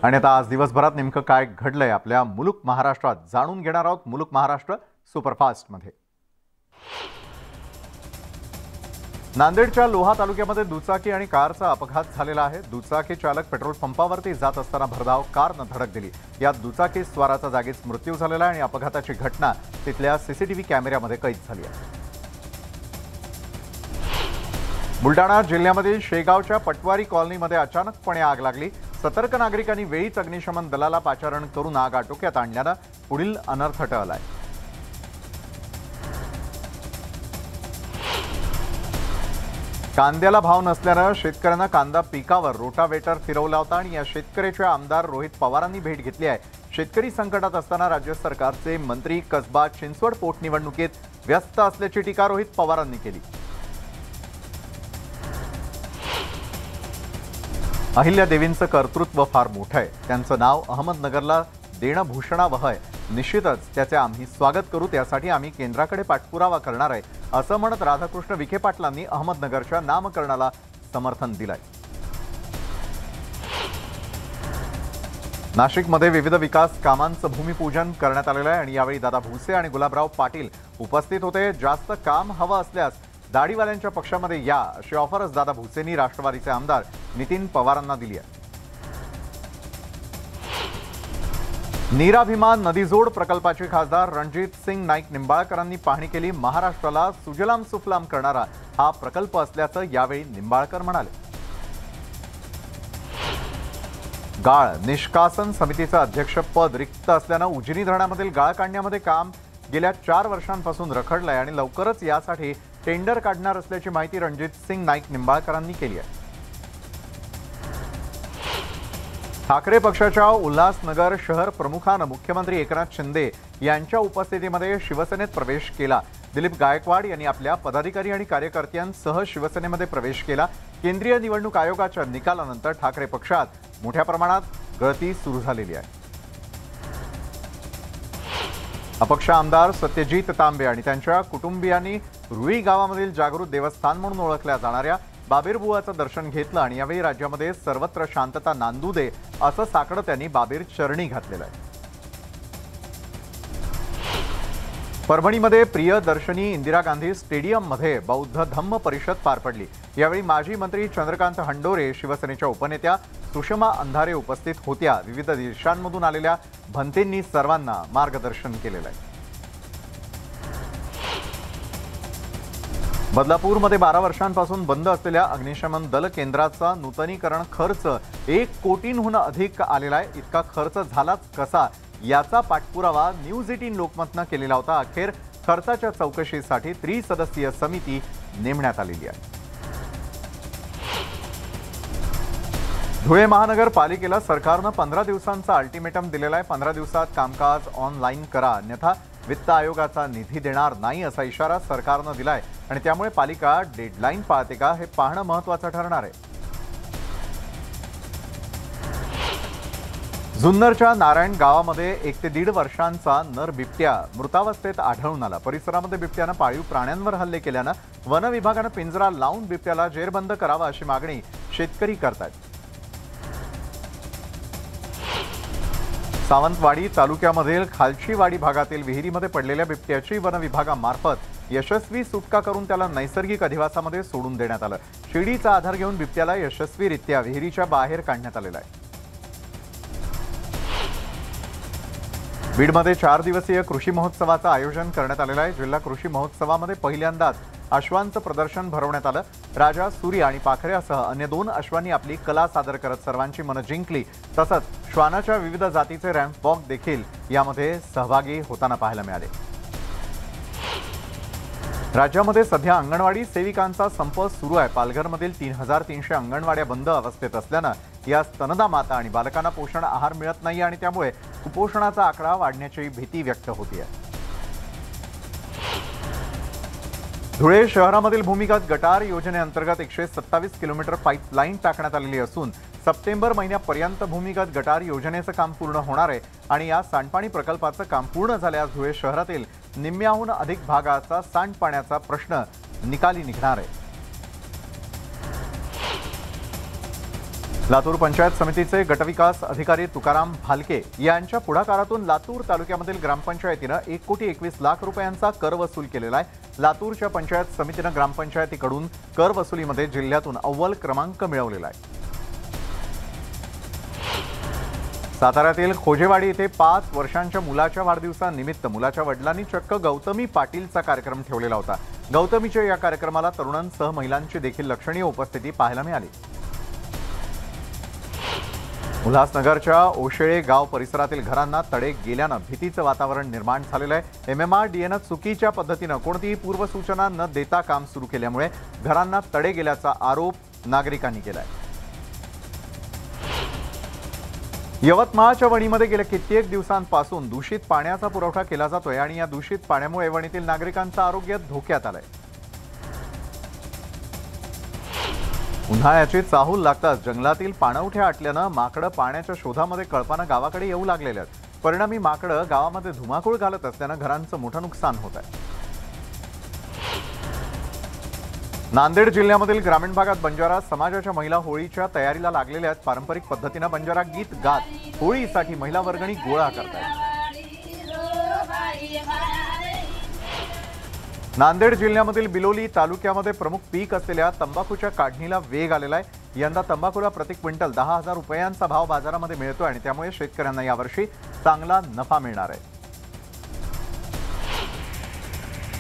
आणि आता आज दिवसभरात नेमकं काय घडलंय आपल्या मुलुक महाराष्ट्रात जाणून घेणार आहोत मुलुक महाराष्ट्र सुपरफास्ट मध्ये। नांदेडच्या लोहा तालुक्यामध्ये दुचाकी आणि कारचा अपघात झालेला आहे। दुचाकी चालक पेट्रोल पंपावरती जात असताना भरधाव कारने धडक दिली। यात दुचाकी स्वाराचा जागीच मृत्यू झालेला आहे आणि अपघाताची घटना तिथल्या सीसीटीव्ही कॅमेऱ्यामध्ये कैद झाली आहे। बुलढाणा जिल्ह्यामधील शेगावच्या पटवारी कॉलनीमध्ये अचानकपणे आग लागली। सतर्क नागरिकांनी वेळीच अग्निशमन दलाला पाचारण करून आग आटोक्यात आणल्याने पुढील अनर्थ टळलाय। कांद्याला भाव नसल्याने शेतकऱ्यांना कांदा पिकावर रोटावेटर फिरवला होता आणि या शेतकऱ्याचे आमदार रोहित पवारांनी भेट घेतली आहे। शेतकरी संकटात असताना राज्य सरकारचे मंत्री कसबा चिंचवड पोटनिवडणुकीत व्यस्त असल्याची टीका रोहित पवारांनी केली। अहिल्या देवींचं कर्तृत्व फार मोठं आहे। त्यांचं नाव अहमदनगरला देणं भूषणावह आहे। निश्चितच त्याचे आम्ही स्वागत करू, त्यासाठी आम्ही केंद्राकडे पाठपुरावा करणार आहे, असं म्हणत राधाकृष्ण विखे पाटलांनी अहमदनगरच्या नामकरणाला समर्थन दिलंय। नाशिकमध्ये विविध विकास कामांचं भूमिपूजन करण्यात आलेलं आहे आणि यावेळी दादा भुसे आणि गुलाबराव पाटील उपस्थित होते। जास्त काम हवं असल्यास दाढीवाल्यांच्या पक्षामध्ये या, अशी ऑफरच दादा भुसेंनी राष्ट्रवादीचे आमदार नितीन पवारांना दिली आहे। नीरा भीमा नदीजोड प्रकल्पाची खासदार रणजित सिंग नाईक निंबाळकरांनी पाहणी केली। महाराष्ट्राला सुजलाम सुफलाम करणारा हा प्रकल्प असल्याचं यावेळी निंबाळकर म्हणाले। गाळ निष्कासन समितीचं अध्यक्षपद रिक्त असल्यानं उजनी धरणामधील गाळ काढण्यामध्ये काम गेल्या 4 वर्षांपासून रखडलंय आणि लवकरच यासाठी टेंडर काढणार असल्याची माहिती रणजित सिंग नाईक निंबाळकरांनी केली आहे। ठाकरे पक्षाच्या उल्हासनगर शहर प्रमुखानं मुख्यमंत्री एकनाथ शिंदे यांच्या उपस्थितीमध्ये शिवसेनेत प्रवेश केला। दिलीप गायकवाड यांनी आपल्या पदाधिकारी आणि कार्यकर्त्यांसह शिवसेनेमध्ये प्रवेश केला। केंद्रीय निवडणूक आयोगाच्या निकालानंतर ठाकरे पक्षात मोठ्या प्रमाणात गळती सुरू झालेली आहे। अपक्ष आमदार सत्यजित तांबे आणि त्यांच्या कुटुंबियांनी रुई गावामधील जागृत देवस्थान म्हणून ओळखल्या जाणाऱ्या बाबीरबुवाचं दर्शन घेतलं आणि यावेळी राज्यामध्ये सर्वत्र शांतता नांदू दे असं साकडं त्यांनी बाबीर चरणी घातलेलं आहे। परभणीमध्ये प्रियदर्शनी इंदिरा गांधी स्टेडियममध्ये बौद्ध धम्म परिषद पार पडली। यावेळी माजी मंत्री चंद्रकांत हंडोरे, शिवसेनेच्या उपनेत्या सुषमा अंधारे उपस्थित होत्या। विविध देशांमधून आलेल्या भंतेंनी सर्वांना मार्गदर्शन केलेलं आहे। बदलापूरमध्ये 12 वर्षांपासून बंद असलेल्या अग्निशमन दल केंद्राचा नूतनीकरण खर्च 1 कोटींहून अधिक आलेला आहे। इतका खर्च झालाच कसा याचा पाठपुरावा न्यूज 18 लोकमतनं केलेला होता। अखेर खर्चाच्या चौकशीसाठी त्रिसदस्यीय समिती नेमण्यात आलेली आहे। धुळे महानगरपालिकेला सरकारनं 15 दिवसांचा अल्टिमेटम दिलेला आहे। 15 दिवसात कामकाज ऑनलाईन करा, अन्यथा वित्त आयोगाचा निधी देणार नाही असा इशारा सरकारनं दिलाय आणि त्यामुळे पालिका डेडलाईन पाळते का हे पाहणं महत्त्वाचं ठरणार आहे। जुन्नरच्या नारायण गावामध्ये 1 ते 1.5 वर्षांचा नर बिबट्या मृतावस्थेत आढळून आला। परिसरामध्ये बिबट्यानं पाळीव प्राण्यांवर हल्ले केल्यानं वन विभागानं पिंजरा लावून बिबट्याला जेरबंद करावा अशी मागणी शेतकरी करतात। सावंतवाडी तालुक्यामधील खालचीवाडी भागातील विहिरीमध्ये पडलेल्या बिबट्याची वन विभागामार्फत यशस्वी सुटका करून त्याला नैसर्गिक अधिवासामध्ये सोडून देण्यात आलं। शिडीचा आधार घेऊन बिबट्याला यशस्वीरित्या विहिरीच्या बाहेर काढण्यात आलेलं आहे। बीडमध्ये 4 दिवसीय कृषी महोत्सवाचं आयोजन करण्यात आलेलं आहे। जिल्हा कृषी महोत्सवामध्ये पहिल्यांदाच अश्वांचं प्रदर्शन भरवण्यात आलं। राजा, सूर्य आणि पाखऱ्यासह अन्य 2 अश्वांनी आपली कला सादर करत सर्वांची मनं जिंकली। तसंच श्वानाच्या विविध जातीचे रॅम्प वॉक देखील यामध्ये सहभागी होताना पाहायला मिळाले। राज्यामध्ये सध्या अंगणवाडी सेविकांचा संप सुरू आहे। पालघरमधील 3300 अंगणवाड्या बंद अवस्थेत असल्यानं या स्तनदा माता आणि बालकांना पोषण आहार मिळत नाही आणि त्यामुळे कुपोषणाचा आकडा वाढण्याची भीती व्यक्त होते आहे। धुळे शहरामधील भूमिगत गटार योजनेअंतर्गत 127 किलोमीटर पाईपलाईन टाकण्यात आलेली असून सप्टेंबर महिन्यापर्यंत भूमिगत गटार योजनेचं काम पूर्ण होणार आहे आणि या सांडपाणी प्रकल्पाचं काम पूर्ण झाल्यास धुळे शहरातील निम्म्याहून अधिक भागाचा सांडपाण्याचा प्रश्न निकाली निघणार आहे। लातूर पंचायत समितीचे गटविकास अधिकारी तुकाराम भालके यांच्या पुढाकारातून लातूर तालुक्यामधील ग्रामपंचायतीनं 1,21,00,000 रुपयांचा कर वसूल केलेला आहे। लातूरच्या पंचायत समितीनं ग्रामपंचायतीकडून कर वसुलीमध्ये जिल्ह्यातून अव्वल क्रमांक मिळवलेला आहे। साताऱ्यातील खोजेवाडी येथे 5 वर्षांच्या मुलाच्या वाढदिवसानिमित्त मुलाच्या वडिलांनी चक्क गौतमी पाटीलचा कार्यक्रम ठेवलेला होता। गौतमीच्या या कार्यक्रमाला तरुणांसह महिलांची देखील लक्षणीय उपस्थिती पाहायला मिळाली। उल्हासनगरच्या ओशेळे गाव परिसरातील घरांना तडे गेल्यानं भीतीचं वातावरण निर्माण झालेलं आहे। MMRDAनं चुकीच्या पद्धतीनं कोणतीही पूर्वसूचना न देता काम सुरू केल्यामुळे घरांना तडे गेल्याचा आरोप नागरिकांनी केलाय। यवतमाळच्या वणीमध्ये गेल्या कित्येक दिवसांपासून दूषित पाण्याचा पुरवठा केला जातोय आणि या दूषित पाण्यामुळे वणीतील नागरिकांचं आरोग्य धोक्यात आलंय। उन्हाळ्याची चाहूल लागताच जंगलातील पाणवठ्या आटल्यानं माकडं पाण्याच्या शोधामध्ये कळपानं गावाकडे येऊ लागलेले आहेत। परिणामी माकडं गावामध्ये धुमाकूळ घालत असल्यानं घरांचं मोठं नुकसान होत आहे। नांदेड जिल्ह्यामधील ग्रामीण भागात बंजारा समाजाच्या महिला होळीच्या तयारीला लागलेल्या आहेत। पारंपरिक पद्धतीनं बंजारा गीत गात होळीसाठी महिला वर्गणी गोळा करतात। नांदेड जिल्ह्यामधील बिलोली तालुक्यामध्ये प्रमुख पीक असलेल्या तंबाखूच्या काढणीला वेग आलेला आहे। यंदा तंबाखूला प्रति क्विंटल 10,000 रुपयांचा भाव बाजारामध्ये मिळतोय आणि त्यामुळे शेतकऱ्यांना यावर्षी चांगला नफा मिळणार आहे।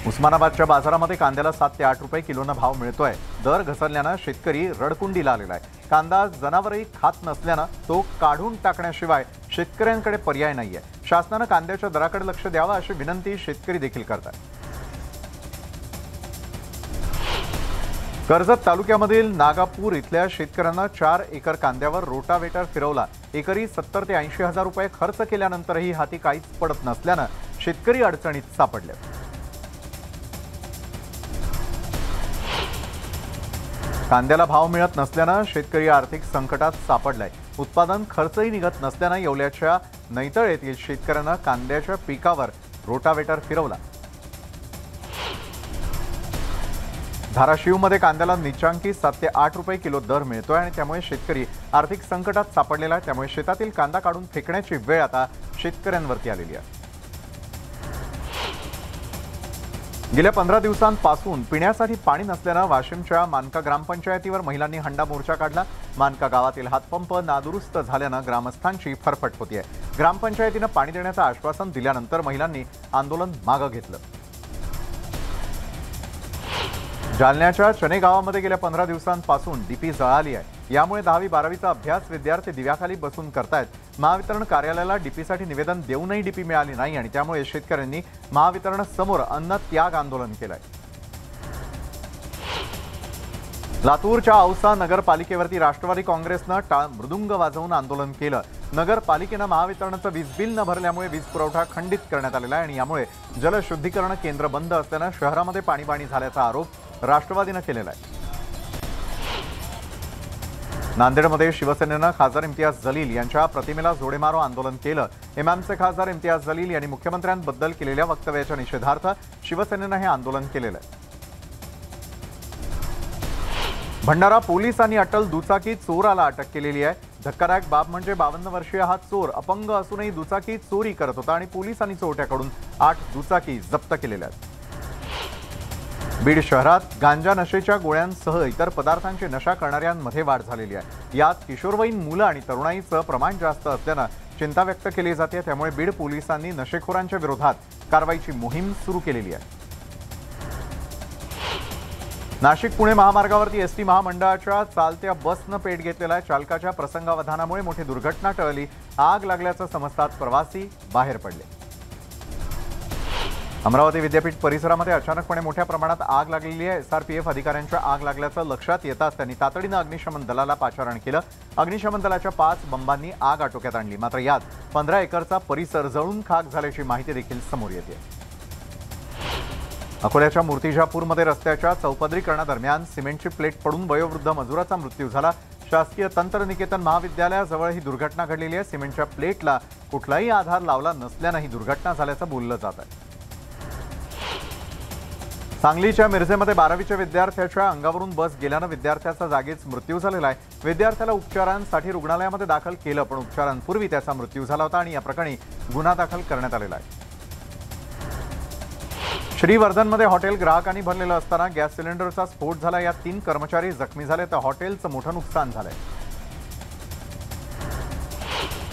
उस्मानाबादच्या बाजारामध्ये कांद्याला 7 ते 8 रुपये किलोनं भाव मिळतोय। दर घसरल्यानं शेतकरी रडकुंडीला आलेला आहे। कांदा जनावरही खात नसल्यानं तो काढून टाकण्याशिवाय शेतकऱ्यांकडे पर्याय नाहीये। शासनानं कांद्याच्या दराकडे लक्ष द्यावं अशी विनंती शेतकरी देखील करतात। कर्जत तालुक्यामधील नागापूर इथल्या शेतकऱ्यांना 4 एकर कांद्यावर रोटावेटर फिरवला। एकरी 70 ते 80 हजार रुपये खर्च केल्यानंतरही हाती काहीच पडत नसल्यानं शेतकरी अडचणीत सापडले। कांद्याला भाव मिळत नसल्यानं शेतकरी आर्थिक संकटात सापडलाय। उत्पादन खर्चही निघत नसल्यानं येवल्याच्या नैतळ येथील शेतकऱ्यांना कांद्याच्या पिकावर रोटावेटर फिरवला। धाराशिवमध्ये कांद्याला निचांकी 7 ते 8 रुपये किलो दर मिळतोय आणि त्यामुळे शेतकरी आर्थिक संकटात सापडलेला आहे। त्यामुळे शेतातील कांदा काढून फेकण्याची वेळ आता शेतकऱ्यांवरती आलेली आहे। गेल्या 15 दिवसांपासून पिण्यासाठी पाणी नसल्यानं वाशिमच्या मानका ग्रामपंचायतीवर महिलांनी हंडा मोर्चा काढला। मानका गावातील हातपंप नादुरुस्त झाल्यानं ग्रामस्थांची फरफट होतीये। ग्रामपंचायतीनं पाणी देण्याचं आश्वासन दिल्यानंतर महिलांनी आंदोलन मागे घेतलं। जालन्याच्या चने गावामध्ये गेल्या 15 दिवसांपासून डीपी जळाली आहे। यामुळे 10वी 12वीचा अभ्यास विद्यार्थी दिव्याखाली बसून करतायत। महावितरण कार्यालयाला डीपीसाठी निवेदन देऊनही डीपी मिळाली नाही आणि त्यामुळे शेतकऱ्यांनी महावितरणासमोर अन्न त्याग आंदोलन केलंय। लातूरच्या औसा नगरपालिकेवरती राष्ट्रवादी काँग्रेसनं मृदुंग वाजवून आंदोलन केलं। नगरपालिकेनं महावितरणाचं वीज बिल न भरल्यामुळे वीज पुरवठा खंडित करण्यात आलेला आहे आणि यामुळे जलशुद्धीकरण केंद्र बंद असल्यानं शहरामध्ये पाणीपाणी झाल्याचा आरोप राष्ट्रवादीनं केलेला आहे। नांदेडमध्ये शिवसेनेनं खासदार इम्तियाज जलील यांच्या प्रतिमेला जोडेमारो आंदोलन केलं। इमामचे खासदार इम्तियाज जलील यांनी मुख्यमंत्र्यांबद्दल केलेल्या वक्तव्याच्या निषेधार्थ शिवसेनेनं हे आंदोलन केलेलं आहे। भंडारा पोलिसांनी अटल दुचाकी चोराला अटक केलेली आहे। धक्कादायक बाब म्हणजे 52 वर्षीय हा चोर अपंग असूनही दुचाकी चोरी करत होता आणि पोलिसांनी चोरट्याकडून 8 दुचाकी जप्त केलेल्या आहेत। बीड शहरात गांजा नशेच्या गोळ्यांसह इतर पदार्थांची नशा करणाऱ्यांमध्ये वाढ झालेली आहे। यात किशोरवयीन मुलं आणि तरुणाईचं प्रमाण जास्त असल्यानं चिंता व्यक्त केली जाते। त्यामुळे बीड पोलिसांनी नशेखोरांच्या विरोधात कारवाईची मोहीम सुरू केलेली आहे। नाशिक पुणे महामार्गावरती एसटी महामंडळाच्या चालत्या बसनं पेट घेतलेला आहे। चालकाच्या प्रसंगावधानामुळे मोठी दुर्घटना टळली। आग लागल्याचं समजताच प्रवासी बाहेर पडले। अमरावती विद्यापीठ परिसरामध्ये अचानकपणे मोठ्या प्रमाणात आग लागलेली आहे। SRPF अधिकाऱ्यांच्या आग लागल्याचं लक्षात येताच त्यांनी तातडीनं अग्निशमन दलाला पाचारण केलं। अग्निशमन दलाच्या 5 बंबांनी आग आटोक्यात आणली। मात्र यात 15 एकरचा परिसर जळून खाक झाल्याची माहिती देखील समोर येते। अकोल्याच्या मूर्तिजापूरमध्ये रस्त्याच्या चौपदरीकरणादरम्यान सिमेंटची प्लेट पडून वयोवृद्ध मजुराचा मृत्यू झाला। शासकीय तंत्रनिकेतन महाविद्यालयाजवळ ही दुर्घटना घडलेली आहे। सिमेंटच्या प्लेटला कुठलाही आधार लावला नसल्यानं ही दुर्घटना झाल्याचं बोललं जात आहे। सांगलीच्या मिरजेमध्ये 12वीच्या विद्यार्थ्याच्या अंगावरून बस गेल्यानं विद्यार्थ्याचा जागीच मृत्यू झालेला आहे। विद्यार्थ्याला उपचारांसाठी रुग्णालयामध्ये दाखल केलं, पण उपचारांपूर्वी त्याचा मृत्यू झाला होता आणि या प्रकरणी गुन्हा दाखल करण्यात आलेला आहे। श्रीवर्धनमध्ये हॉटेल ग्राहकांनी भरलेलं असताना गॅस सिलेंडरचा स्फोट झाला। या 3 कर्मचारी जखमी झाले तर हॉटेलचं मोठं नुकसान झालंय।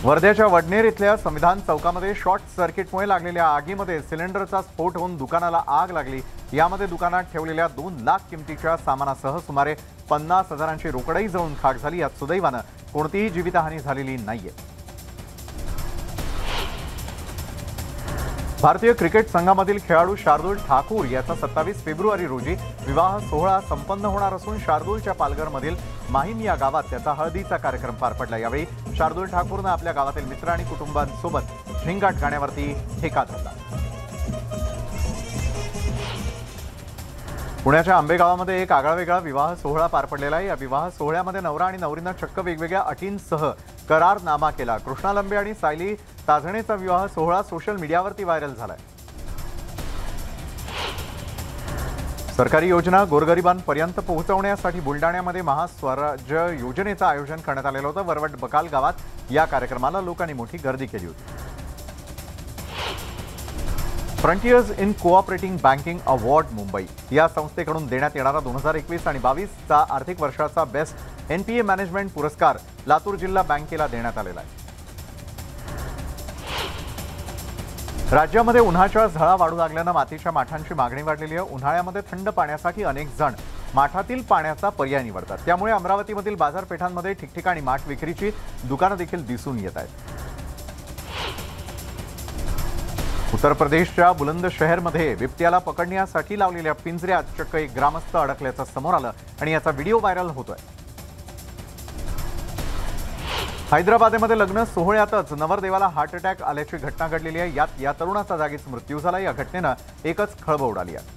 वर्ध्याच्या वडनेर इथल्या संविधान चौकामध्ये शॉर्ट सर्किटमुळे लागलेल्या आगीमध्ये सिलेंडरचा स्फोट होऊन दुकानाला आग लागली। यामध्ये दुकानात ठेवलेल्या 2 लाख किमतीच्या सामानासह सुमारे 50,000ची रोकडही जळून खाक झाली। यात सुदैवानं कोणतीही जीवितहानी झालेली नाहीये। भारतीय क्रिकेट संघामधील खेळाडू शार्दुल ठाकूर याचा 27 फेब्रुवारी रोजी विवाह सोहळा संपन्न होणार असून शार्दुलच्या पालघरमधील माहीम या गावात त्याचा हळदीचा कार्यक्रम पार पडला। यावेळी शार्दुल ठाकूरनं आपल्या गावातील मित्र आणि कुटुंबांसोबत झिंगाट गाण्यावरती ठेका धरला। पुण्याच्या आंबेगावामध्ये एक आगळावेगळा विवाह सोहळा पार पडलेला आहे। या विवाह सोहळ्यामध्ये नवरा आणि नवरीनं चक्क वेगवेगळ्या अटींसह करारनामा केला। कृष्णा लंबे आणि सायली ताजणेचा विवाह सोहळा सोशल मीडियावरती व्हायरल झालाय। सरकारी योजना गोरगरिबांपर्यंत पोहोचवण्यासाठी बुलडाण्यामध्ये महास्वराज्य योजनेचं आयोजन करण्यात आलेलं होतं। वरवट बकाल गावात या कार्यक्रमाला लोकांनी मोठी गर्दी केली होती। Frontiers in cooperating banking award Mumbai या संस्थेकडून देण्यात येणारा 2021 आणि 22चा आर्थिक वर्षाचा बेस्ट एनपीए मॅनेजमेंट पुरस्कार लातूर जिल्हा बँकेला देण्यात आलेला आहे। राज्यामध्ये उन्हाच्या झळा वाढू लागल्यानं मातीच्या माठांची मागणी वाढलेली आहे। उन्हाळ्यामध्ये थंड पाण्यासाठी अनेक जण माठातील पाण्याचा पर्याय निवडतात। त्यामुळे अमरावतीमधील बाजारपेठांमध्ये ठिकठिकाणी माठ विक्रीची दुकानं देखील दिसून येत आहेत। उत्तर प्रदेशच्या बुलंदशहरमध्ये बिबट्याला पकडण्यासाठी लावलेल्या पिंजऱ्यात चक्क एक ग्रामस्थ अडकल्याचं समोर आलं आणि याचा व्हिडिओ व्हायरल होतोय। हैदराबादमध्ये लग्न सोहळ्यातच नवरदेवाला हार्ट अटॅक आल्याची घटना घडलेली आहे। यात या तरुणाचा जागीच मृत्यू झाला। या घटनेनं एकच खळबळ उडाली आहे।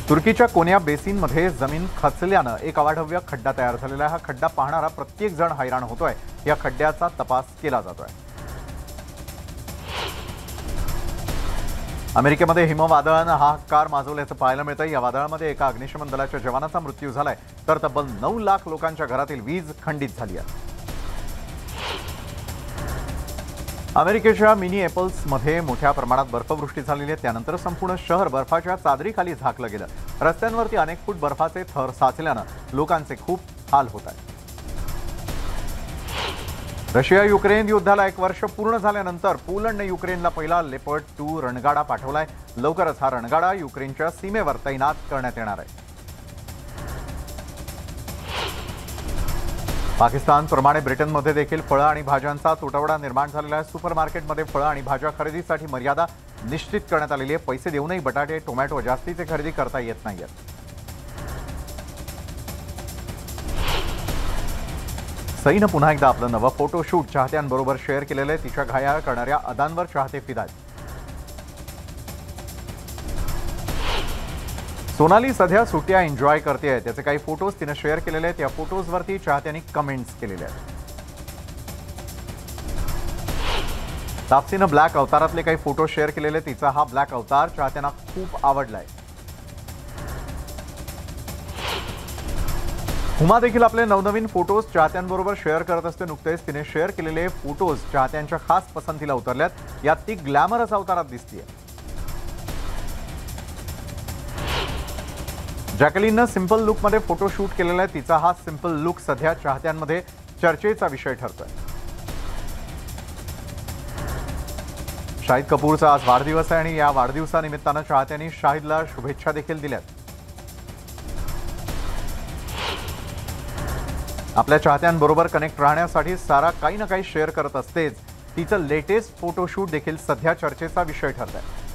तुर्कीच्या कोन्या बेसिनमध्ये जमीन खचल्यानं एक अवाढव्य खड्डा तयार झालेला आहे। हा खड्डा पाहणारा प्रत्येक जण हैराण होतोय। या खड्ड्याचा तपास केला जातोय। अमेरिकेमध्ये हिमवादळानं हाहाकार माजवल्याचं पाहायला मिळतं। या वादळामध्ये एका अग्निशमन दलाच्या जवानाचा मृत्यू झालाय तर तब्बल 9 लाख लोकांच्या घरातील वीज खंडित झाली आहे। अमेरिकेच्या मिनिएपल्समध्ये मोठ्या प्रमाणात बर्फवृष्टी झालेली आहे। त्यानंतर संपूर्ण शहर बर्फाच्या चादरीखाली झाकलं गेलं। रस्त्यांवरती अनेक फूट बर्फाचे थर साचल्यानं लोकांचे खूप हाल होत आहेत। रशिया युक्रेन युद्धाला 1 वर्ष पूर्ण झाल्यानंतर पोलंडने युक्रेनला पहिला लेपर्ड 2 रणगाडा पाठवलाय। लवकरच हा रणगाडा युक्रेनच्या सीमेवर तैनात करण्यात येणार आहे। पाकिस्तानप्रमाणे ब्रिटनमध्ये देखील फळं आणि भाज्यांचा तुटवडा निर्माण झालेला आहे। सुपरमार्केटमध्ये फळं आणि भाज्या खरेदीसाठी मर्यादा निश्चित करण्यात आलेली आहे। पैसे देऊनही बटाटे, टोमॅटो जास्तीचे खरेदी करता येत नाहीत। सईनं पुन्हा एकदा आपलं नवं फोटोशूट चाहत्यांबरोबर शेअर केलेलं आहे। तिच्या घायाळ करणाऱ्या अदांवर चाहते फिदा आहेत। सोनाली सध्या सुट्ट्या एन्जॉय करते। त्याचे काही फोटोज तिने शेअर केलेले आहेत। या फोटोजवरती चाहत्यांनी कमेंट्स केलेले आहेत। तापसीनं ब्लॅक अवतारातले काही फोटो शेअर केलेले। तिचा हा ब्लॅक अवतार चाहत्यांना खूप आवडलाय। हुमा देखील आपले नवनवीन फोटोज चाहत्यांबरोबर शेअर करत असते। नुकतेच तिने शेअर केलेले फोटोज चाहत्यांच्या खास पसंतीला उतरल्यात। यात ती ग्लॅमरस अवतारात दिसतेय। जॅकलिननं सिंपल लुकमध्ये फोटोशूट केलेला आहे। तिचा हा सिंपल लुक सध्या चाहत्यांमध्ये चर्चेचा विषय ठरतोय। शाहिद कपूरचा आज वाढदिवस आहे आणि या वाढदिवसानिमित्तानं चाहत्यांनी शाहिदला शुभेच्छा देखील दिल्यात। आपल्या चाहत्यांबरोबर कनेक्ट राहण्यासाठी सारा काही ना काही शेअर करत असतेच। तिचं लेटेस्ट फोटोशूट देखील सध्या चर्चेचा विषय ठरत आहे।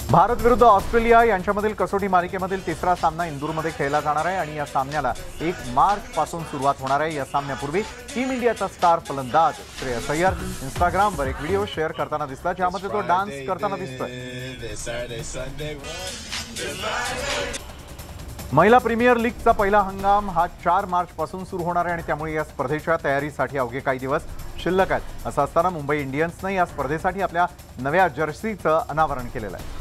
भारत विरुद्ध ऑस्ट्रेलिया यांच्यामधील कसोटी मालिकेमधील 3रा सामना इंदूरमध्ये खेळला जाणार आहे आणि या सामन्याला 1 मार्च पासून सुरुवात होणार आहे। या सामन्यापूर्वी टीम इंडियाचा स्टार फलंदाज श्रेयस अय्यर इंस्टाग्रामवर एक व्हिडिओ शेअर करताना दिसला, ज्यामध्ये तो डान्स करताना दिसतोय। महिला प्रीमियर लीगचा पहिला हंगाम हा 4 मार्च पासून सुरू होणार आहे आणि त्यामुळे या स्पर्धेच्या तयारीसाठी अवघे काही दिवस शिल्लक आहेत. असं असताना मुंबई इंडियन्सनं या स्पर्धेसाठी आपल्या नव्या जर्सीचं अनावरण केलेलं आहे.